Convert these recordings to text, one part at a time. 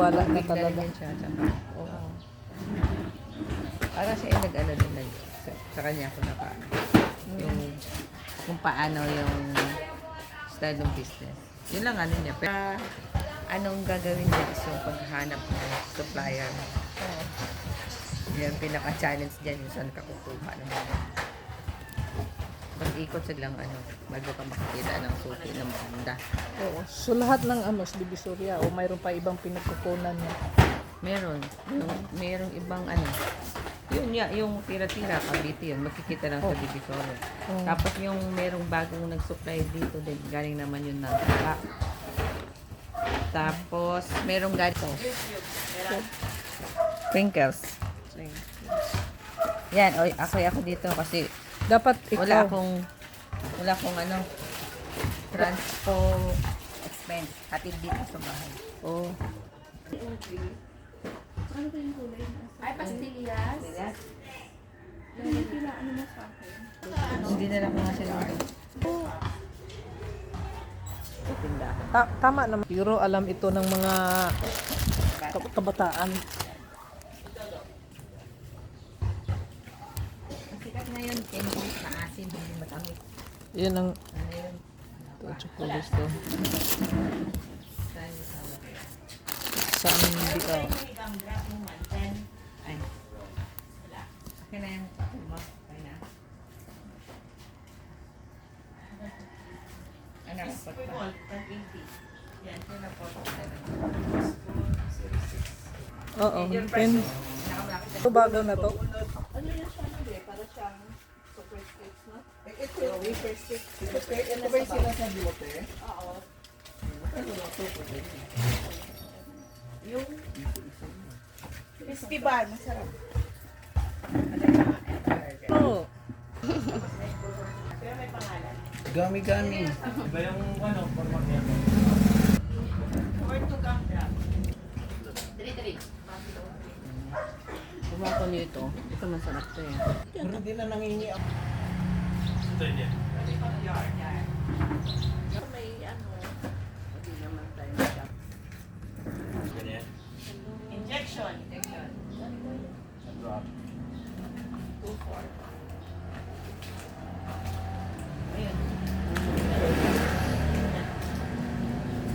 Nagtitiwala na Big na rin talaga. yun siya. Tsaka, oo. Para siya ay nag-ano din, sa kanya ako na paano. Yung, kung paano yung style ng business. Yun lang ano niya. Pero, anong gagawin niya is yung paghanap ng supplier. Yung pinaka-challenge dyan, yung saan ka kukuha ng mga. Mag-ikot silang ano, bago ka makikita ng suki ng banda. Oo. So lahat ng Divisoria o mayroon pa ibang pinagkukunan niya? Meron. Merong ibang ano. Yun ya, yung tira-tira, Cavite yun. Makikita lang sa Divisoria. Tapos yung merong bagong nag-supply dito din. Galing naman yun ng Taka. Tapos, merong ganito. Sprinkles. Yan, oy, ako dito kasi Dapat ikaw. wala akong ano, transport expense. Hatid dito sa bahay. Oh. Ay, pastillas. Hindi pila, ano mo sa akin? Hindi na lang mga sila. Tindahan. Tama naman. Pero alam ito ng mga kabataan. Sikat na yun, candy, maasim, hindi matamis. Yan ang Ano yun? chocolate to. Saan hindi ka? Ay. Okay na yan. Okay na. Ano? Yan, yun na po. Oo. Pen. Ito bago na to. Ano yan siya, hindi? Para siyang super cakes, no? Ito, wafer stick. Ito ba yung sinasabi mo, te? Oo. Yung crispy bun, masarap. Oo. Pero may pangalan. Gami-gami. Iba yung ano, format niya. Or 2 gum drop. Bumako niyo ito. Ito masarap to eh. Pero hindi na nangingi ako. May ano, Hindi naman tayo na Ganyan. injection. Drop. 2-4. Ayun.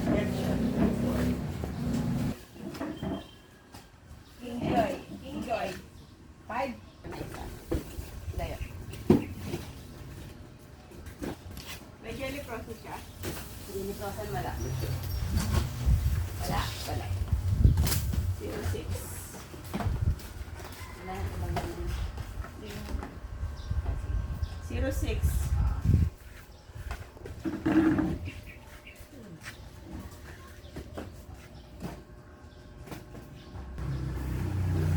Injection. 2-4. King Joy. King Joy. 5. Daya. May jelly process siya. Hindi prosan wala. Wala. 06. Wala na ito bang 06.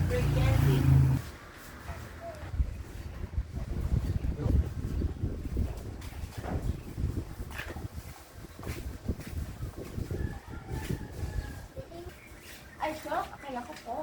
Free candy. Ay, shock. Akala ko po.